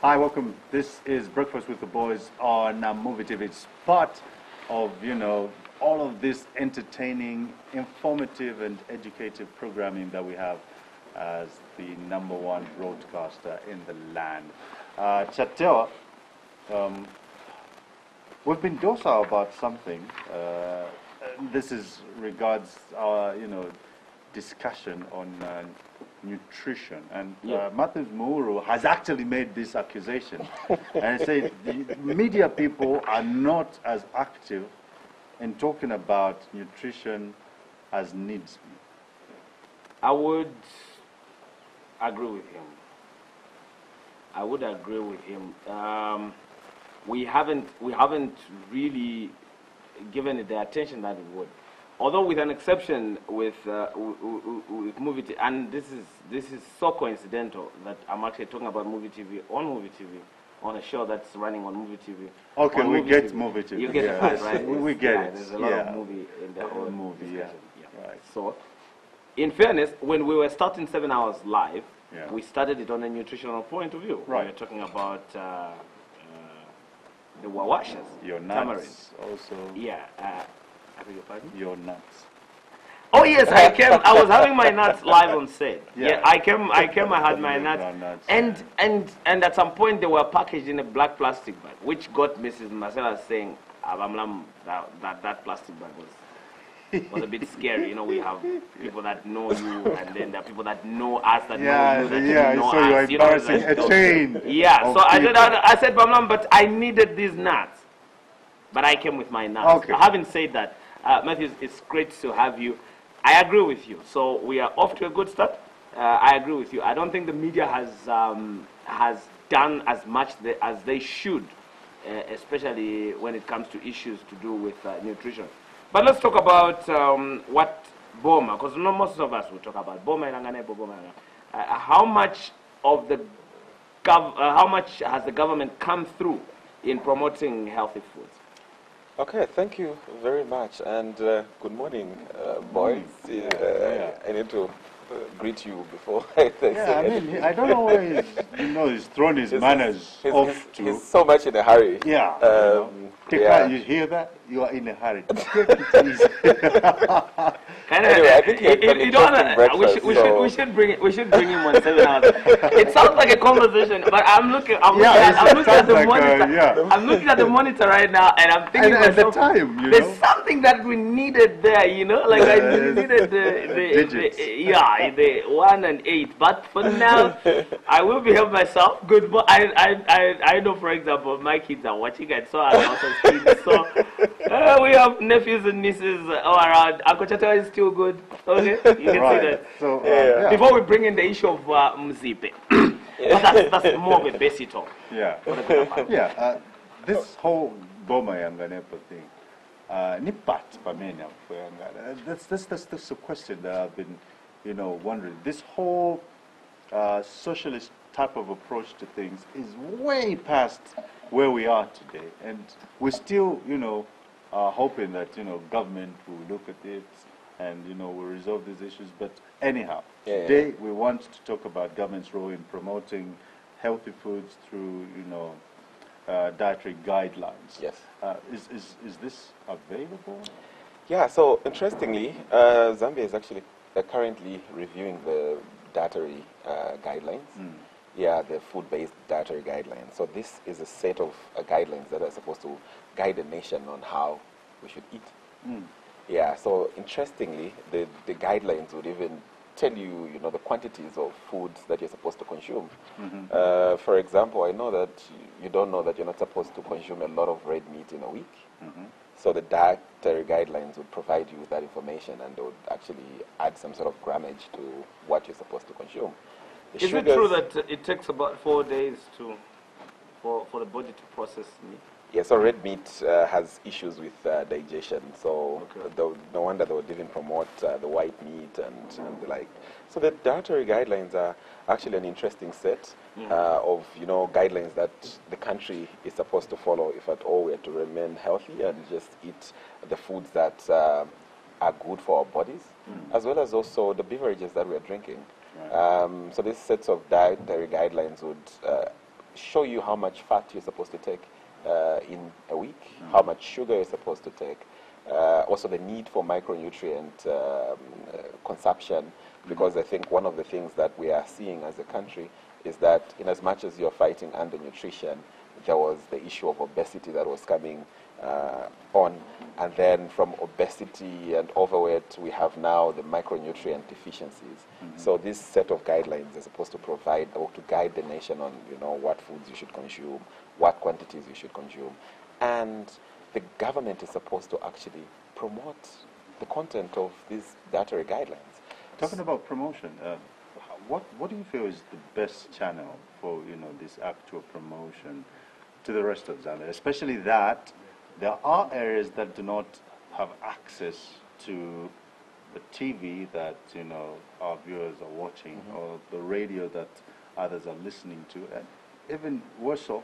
Hi, welcome. This is Breakfast with the Boys on Movie TV. It's part of, all of this entertaining, informative, and educative programming that we have as the #1 broadcaster in the land. Chatewa, we've been docile about something. This is regards our, discussion on nutrition, and Martin Mouro has actually made this accusation and said the media people are not as active in talking about nutrition as needs be. I would agree with him. I would agree with him. We haven't really given it the attention that it would. Although with an exception with movie TV, and this is so coincidental that I'm actually talking about movie TV, on a show that's running on movie TV. Okay, we get movie TV. You get the part, right? We get it. There's a lot of movie in the whole movie, yeah. Right. So, in fairness, when we were starting 7 Hours live, we started it on a nutritional point of view. Right. We were talking about the wawashas, your nuts, tamarind. also. Yeah. I beg your pardon? Your nuts. Oh yes, I came. I was having my nuts live on set. Yeah, I came. I had my nuts, and at some point they were packaged in a black plastic bag, which got Mrs. Marcella saying, that plastic bag was a bit scary. We have people that know you, and then there are people that know us that know you, that know so us. you're embarrassing a chain. Yeah, so I said, Bamlam, but I needed these nuts, but I came with my nuts. Okay. Having said that, Matthew, it's great to have you. I agree with you. So we are off to a good start. I agree with you. I don't think the media has done as much as they should, especially when it comes to issues to do with nutrition. But let's talk about what Boma, because most of us will talk about Boma. How much has the government come through in promoting healthy foods? Okay, thank you very much, and good morning, boys. I need to greet you before I say anything. I don't know why he's thrown his manners off to. He's so much in a hurry. Yeah. You hear that? You are in a hurry. Take it easy. Anyway, I think we should bring him on 7 Hours. It sounds like a conversation, but I'm looking at the monitor. I'm looking at the monitor right now, and I'm thinking at the time, there's something that we needed there, like I needed the 1 and 8. But for now, I will behave myself. Good, but I know, for example, my kids are watching, and so are also kids. So we have nephews and nieces all around. Uncle Chatewa is still good. Okay, you can see that. So, before we bring in the issue of Mzipe, but that's more of a basic talk. This whole Boma Yanganepo thing, Nipat Pamena, that's a question that I've been, wondering. This whole socialist type of approach to things is way past where we are today, and we're still, hoping that government will look at it and will resolve these issues. But anyhow, today we want to talk about government's role in promoting healthy foods through dietary guidelines. Yes. Is this available? Yeah. So interestingly, Zambia is actually currently reviewing the dietary guidelines. Yeah, the food-based dietary guidelines. So this is a set of guidelines that are supposed to guide the nation on how we should eat. Yeah, so interestingly, the guidelines would even tell you, the quantities of foods that you're supposed to consume. For example, I know that you don't know that you're not supposed to consume a lot of red meat in a week. So the dietary guidelines would provide you with that information, and they would actually add some sort of grammage to what you're supposed to consume. Is it true that it takes about 4 days for the body to process meat? Yeah, so red meat has issues with digestion, so no wonder they would even promote the white meat and the like. So the dietary guidelines are actually an interesting set of guidelines that the country is supposed to follow if at all we are to remain healthy and just eat the foods that are good for our bodies, as well as also the beverages that we are drinking. So these sets of dietary guidelines would show you how much fat you're supposed to take in a week, how much sugar you're supposed to take, also the need for micronutrient consumption, because I think one of the things that we are seeing as a country is that in as much as you're fighting undernutrition, there was the issue of obesity that was coming on, and then from obesity and overweight, we have now the micronutrient deficiencies. So this set of guidelines is supposed to provide or to guide the nation on, what foods you should consume, what quantities you should consume, and the government is supposed to actually promote the content of these dietary guidelines. Talking about promotion, what do you feel is the best channel for this actual promotion to the rest of Zambia, especially that there are areas that do not have access to the TV that our viewers are watching, or the radio that others are listening to, and even worse off,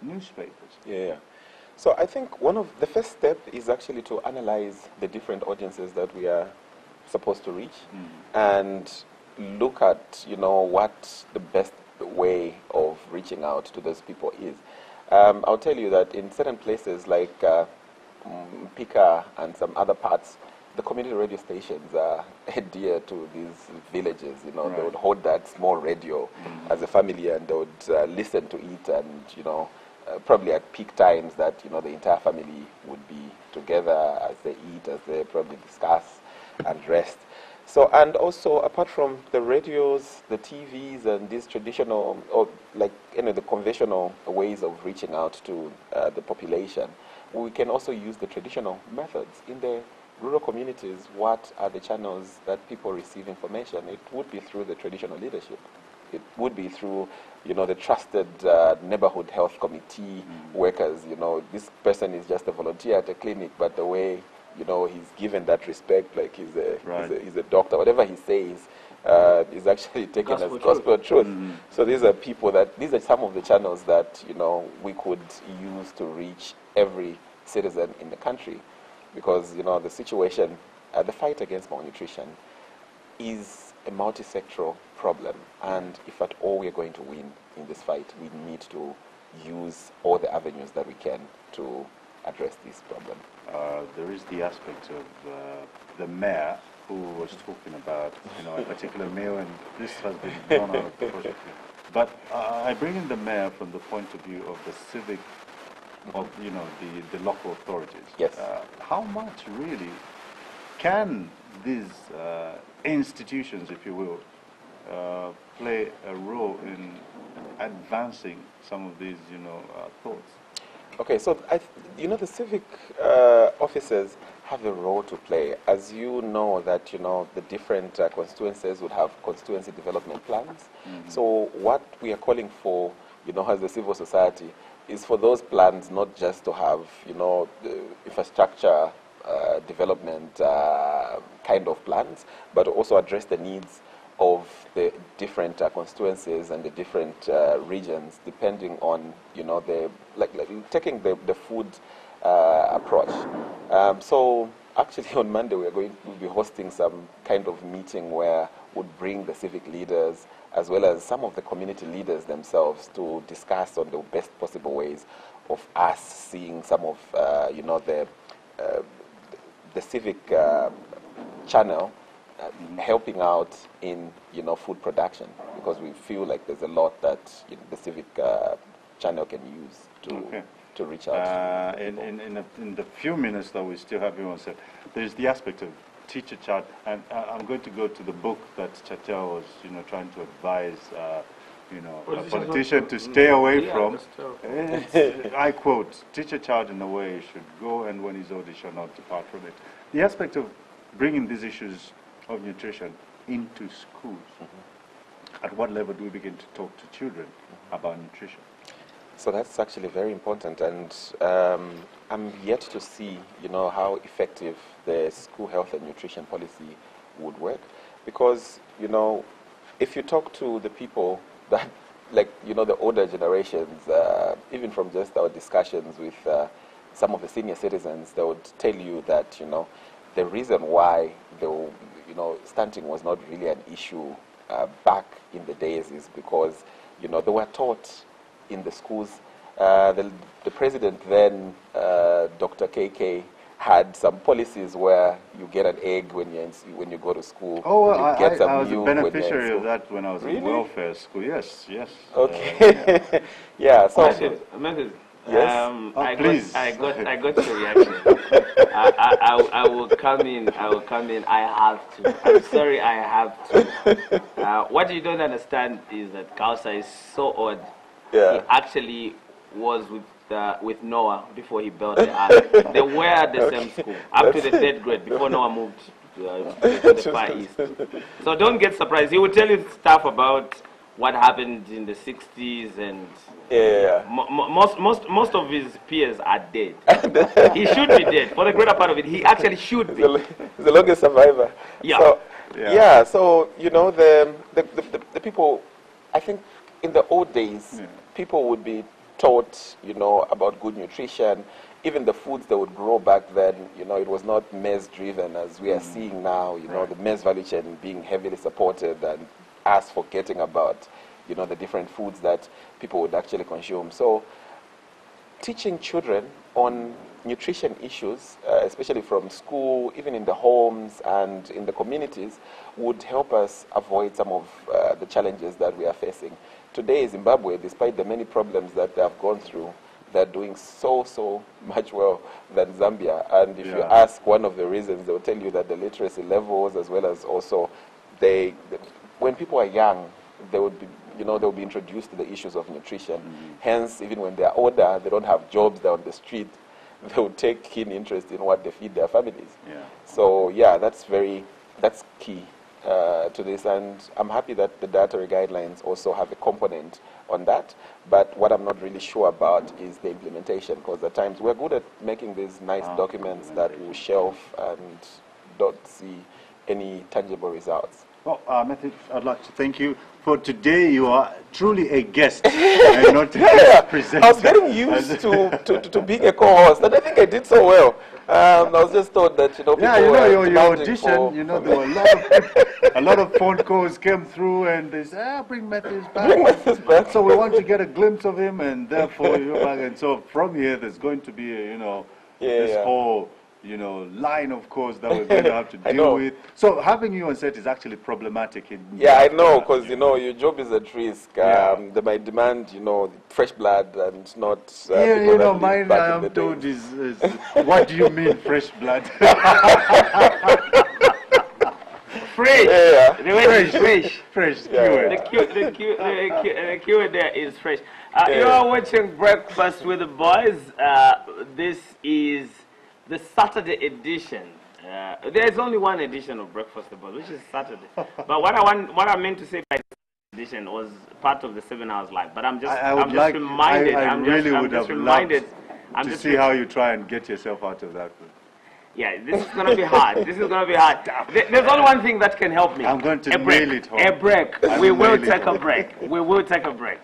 newspapers. Yeah. So I think one of the first step is actually to analyze the different audiences that we are supposed to reach, and look at what the best way of reaching out to those people is. I'll tell you that in certain places like Pika and some other parts, the community radio stations are dear to these villages. They would hold that small radio as a family, and they would listen to it, and probably at peak times that the entire family would be together as they eat, as they probably discuss and rest. So, and also apart from the radios, the TVs, and these traditional, or the conventional ways of reaching out to the population, we can also use the traditional methods. In the rural communities, what are the channels that people receive information? It would be through the traditional leadership. It would be through, the trusted neighborhood health committee workers. This person is just a volunteer at a clinic, but the way he's given that respect, like he's a doctor. Whatever he says is actually taken as gospel truth. So these are some of the channels that we could use to reach every citizen in the country, because the situation, the fight against malnutrition, is a multi-sectoral problem, and if at all we are going to win in this fight, we need to use all the avenues that we can to address this problem. There is the aspect of the mayor who was talking about a particular meal, and this has been drawn out of proportion. But I bring in the mayor from the point of view of the civic, of the local authorities. Yes. How much really can these institutions, if you will, play a role in advancing some of these thoughts? Okay, so the civic officers have a role to play. As you know that the different constituencies would have constituency development plans. So what we are calling for, as a civil society, is for those plans not just to have the infrastructure development kind of plans, but also address the needs of the different constituencies and the different regions, depending on taking the food approach. So actually on Monday we'll be hosting some kind of meeting where we'll bring the civic leaders as well as some of the community leaders themselves to discuss on the best possible ways of us seeing some of the civic channel helping out in food production, because we feel like there's a lot that the civic channel can use to reach out. In the few minutes that we still have, everyone said there's the aspect of teacher child, and I'm going to go to the book that Chacha was trying to advise a politician to stay away from. I quote, teacher child in a way should go, and when he's old he shall not depart from it. The aspect of bringing these issues of nutrition into schools. At what level do we begin to talk to children about nutrition? So that's actually very important, and I'm yet to see, how effective the school health and nutrition policy would work, because, if you talk to the people that, the older generations, even from just our discussions with some of the senior citizens, they would tell you that, the reason why stunting was not really an issue back in the days is because, they were taught in the schools. The president then, Dr. KK, had some policies where you get an egg when you go to school. Oh, you get some I was a milk beneficiary of that when I was Really? in welfare school. Yes, yes. Okay. Yeah. So. Method. Yes. Please. I got your reaction. I will come in. I have to. I'm sorry, I have to. What you don't understand is that Kausa is so odd. Yeah. He actually was with Noah before he built the ark. They were at the same school up to the 3rd grade before Noah moved to the Far East. So don't get surprised. He will tell you stuff about what happened in the 60s and most of his peers are dead. He should be dead. For the greater part of it, he actually should be. He's the longest survivor. Yeah. So, yeah. So the people, I think in the old days, people would be taught, about good nutrition. Even the foods they would grow back then, it was not maize driven as we are seeing now. The maize value chain being heavily supported and us forgetting about, the different foods that people would actually consume. So teaching children on nutrition issues, especially from school, even in the homes and in the communities, would help us avoid some of the challenges that we are facing. Today, Zimbabwe, despite the many problems that they have gone through, they're doing so much well than Zambia. And if you ask one of the reasons, they'll tell you that the literacy levels, as well as also when people are young, they would be, they'll be introduced to the issues of nutrition. Hence, even when they're older, they don't have jobs, they're on the street, they would take keen interest in what they feed their families. So that's key to this, and I'm happy that the dietary guidelines also have a component on that. But what I'm not really sure about is the implementation, because at times we're good at making these nice documents that will shelf and don't see any tangible results. Well, Matthew, I'd like to thank you for today. You are truly a guest and not a guest presenter. I was getting used to being a co-host, and I think I did so well. I was just thought that people your audition. There were a lot of phone calls came through, and they said, "Bring Matthews back." Bring Matthews back. So we want to get a glimpse of him, and therefore you're back. And so from here, there's going to be this whole line, of course, that we're going to have to deal with. So having you on set is actually problematic. I know, because, your job is at risk. They might demand, fresh blood and not mine, I am told, is what do you mean, fresh blood? Fresh. The word is fresh. Fresh. The keyword there is fresh. You are watching Breakfast with the Boys. This is the Saturday edition. There's only one edition of Breakfast with the Boys, which is Saturday. But what I meant to say by this edition was part of the 7 hours live. But I'm just reminded. I really would have loved to see how you try and get yourself out of that. Yeah, this is going to be hard. There's only one thing that can help me. I'm going to nail it home. A break. We will take a break. We will take a break.